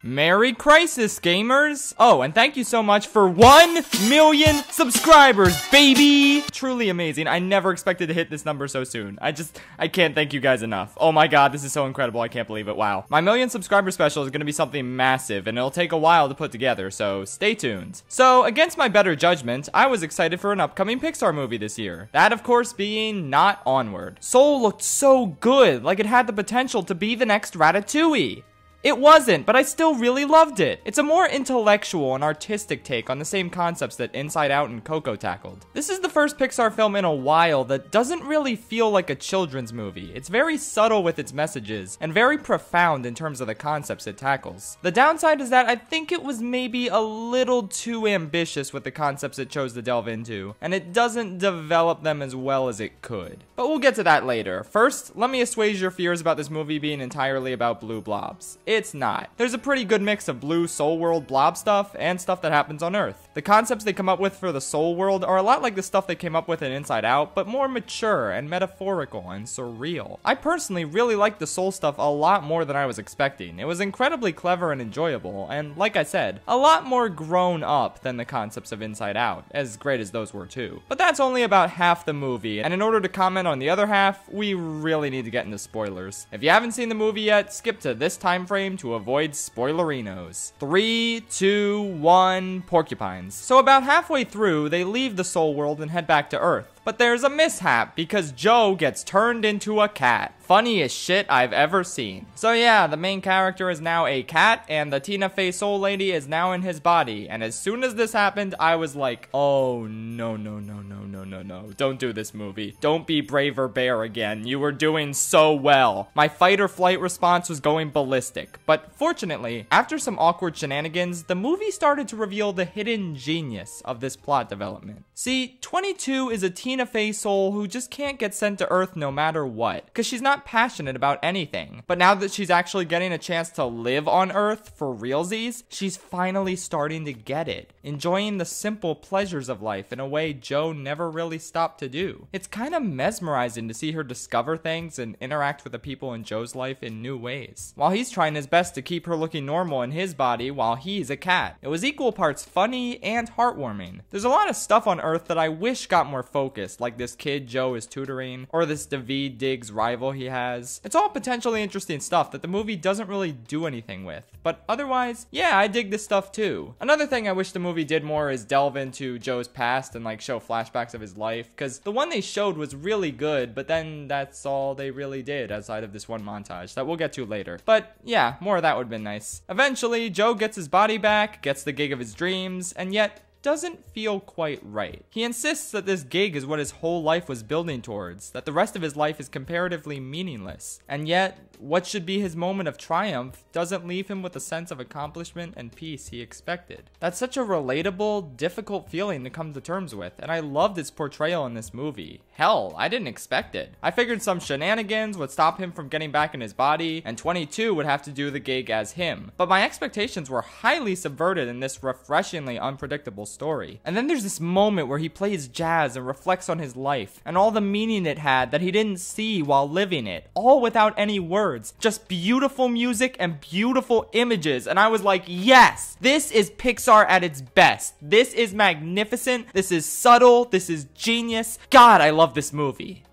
Merry Crisis, gamers! Oh, and thank you so much for 1 million subscribers, baby! Truly amazing. I never expected to hit this number so soon. I can't thank you guys enough. Oh my god, this is so incredible. I can't believe it. Wow. My 1 million subscriber special is going to be something massive, and it'll take a while to put together, so stay tuned. So, against my better judgment, I was excited for an upcoming Pixar movie this year. That, of course, being Not Onward. Soul looked so good, like it had the potential to be the next Ratatouille. It wasn't, but I still really loved it. It's a more intellectual and artistic take on the same concepts that Inside Out and Coco tackled. This is the first Pixar film in a while that doesn't really feel like a children's movie. It's very subtle with its messages, and very profound in terms of the concepts it tackles. The downside is that I think it was maybe a little too ambitious with the concepts it chose to delve into, and it doesn't develop them as well as it could. But we'll get to that later. First, let me assuage your fears about this movie being entirely about blue blobs. It's not. There's a pretty good mix of blue Soul World blob stuff and stuff that happens on Earth. The concepts they come up with for the Soul World are a lot like the stuff they came up with in Inside Out, but more mature and metaphorical and surreal. I personally really liked the Soul stuff a lot more than I was expecting. It was incredibly clever and enjoyable, and like I said, a lot more grown up than the concepts of Inside Out, as great as those were too. But that's only about half the movie, and in order to comment on the other half, we really need to get into spoilers. If you haven't seen the movie yet, skip to this time frame to avoid spoilerinos. 3, 2, 1, porcupines. So about halfway through, they leave the Soul World and head back to Earth. But there's a mishap because Joe gets turned into a cat. Funniest shit I've ever seen. So yeah, the main character is now a cat, and the Tina Fey Soul Lady is now in his body. And as soon as this happened, I was like, oh no, no, no, no, no, no, no. Don't do this, movie. Don't be Braver Bear again. You were doing so well. My fight or flight response was going ballistic. But fortunately, after some awkward shenanigans, the movie started to reveal the hidden genius of this plot development. See, 22 is a Tina Fey soul who just can't get sent to Earth no matter what, because she's not passionate about anything. But now that she's actually getting a chance to live on Earth for realsies, she's finally starting to get it, enjoying the simple pleasures of life in a way Joe never really stopped to do. It's kind of mesmerizing to see her discover things and interact with the people in Joe's life in new ways, while he's trying his best to keep her looking normal in his body while he's a cat. It was equal parts funny and heartwarming. There's a lot of stuff on Earth that I wish got more focused, like this kid Joe is tutoring, or this David Diggs rival he has. It's all potentially interesting stuff that the movie doesn't really do anything with. But otherwise, yeah, I dig this stuff too. Another thing I wish the movie did more is delve into Joe's past and like show flashbacks of his life, because the one they showed was really good, but then that's all they really did outside of this one montage that we'll get to later. But yeah, more of that would have been nice. Eventually, Joe gets his body back, gets the gig of his dreams, and yet doesn't feel quite right. He insists that this gig is what his whole life was building towards, that the rest of his life is comparatively meaningless. And yet, what should be his moment of triumph doesn't leave him with a sense of accomplishment and peace he expected. That's such a relatable, difficult feeling to come to terms with, and I loved its portrayal in this movie. Hell, I didn't expect it. I figured some shenanigans would stop him from getting back in his body, and 22 would have to do the gig as him. But my expectations were highly subverted in this refreshingly unpredictable story. And then there's this moment where he plays jazz and reflects on his life, and all the meaning it had that he didn't see while living it, all without any words. Just beautiful music and beautiful images, and I was like, yes, this is Pixar at its best. This is magnificent, this is subtle, this is genius. God, I love this movie.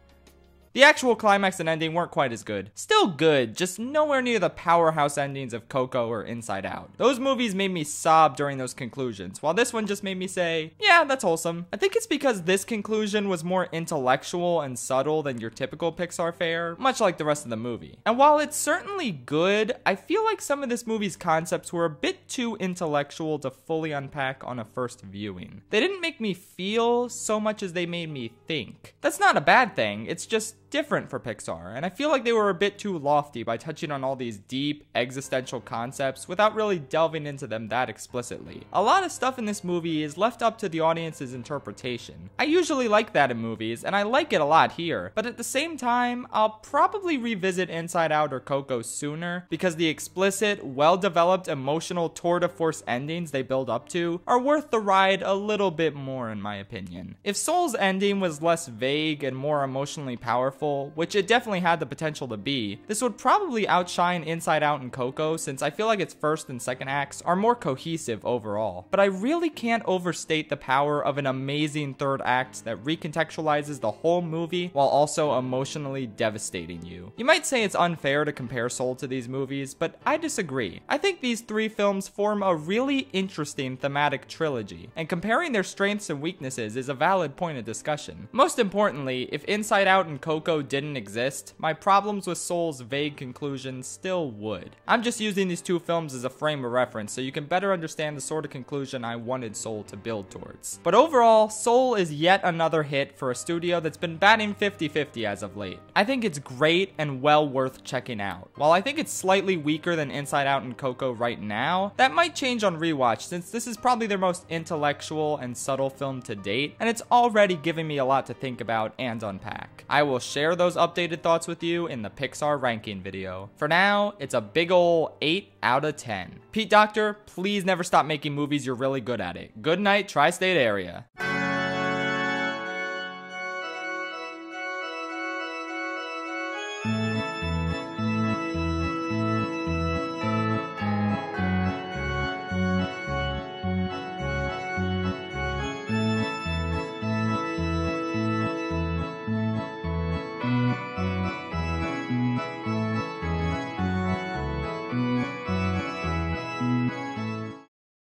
The actual climax and ending weren't quite as good. Still good, just nowhere near the powerhouse endings of Coco or Inside Out. Those movies made me sob during those conclusions, while this one just made me say, yeah, that's wholesome. I think it's because this conclusion was more intellectual and subtle than your typical Pixar fare, much like the rest of the movie. And while it's certainly good, I feel like some of this movie's concepts were a bit too intellectual to fully unpack on a first viewing. They didn't make me feel so much as they made me think. That's not a bad thing, it's just different for Pixar, and I feel like they were a bit too lofty by touching on all these deep existential concepts without really delving into them that explicitly. A lot of stuff in this movie is left up to the audience's interpretation. I usually like that in movies, and I like it a lot here, but at the same time, I'll probably revisit Inside Out or Coco sooner, because the explicit, well-developed emotional tour de force endings they build up to are worth the ride a little bit more in my opinion. If Soul's ending was less vague and more emotionally powerful, powerful, which it definitely had the potential to be, this would probably outshine Inside Out and Coco, since I feel like its first and second acts are more cohesive overall. But I really can't overstate the power of an amazing third act that recontextualizes the whole movie while also emotionally devastating you. You might say it's unfair to compare Soul to these movies, but I disagree. I think these three films form a really interesting thematic trilogy, and comparing their strengths and weaknesses is a valid point of discussion. Most importantly, if Inside Out and Coco didn't exist, my problems with Soul's vague conclusion still would. I'm just using these two films as a frame of reference so you can better understand the sort of conclusion I wanted Soul to build towards. But overall, Soul is yet another hit for a studio that's been batting 50-50 as of late. I think it's great and well worth checking out. While I think it's slightly weaker than Inside Out and Coco right now, that might change on rewatch since this is probably their most intellectual and subtle film to date, and it's already giving me a lot to think about and unpack. I will share those updated thoughts with you in the Pixar ranking video. For now, it's a big ol' 8 out of 10. Pete Doctor, please never stop making movies, you're really good at it. Good night, tri-state area.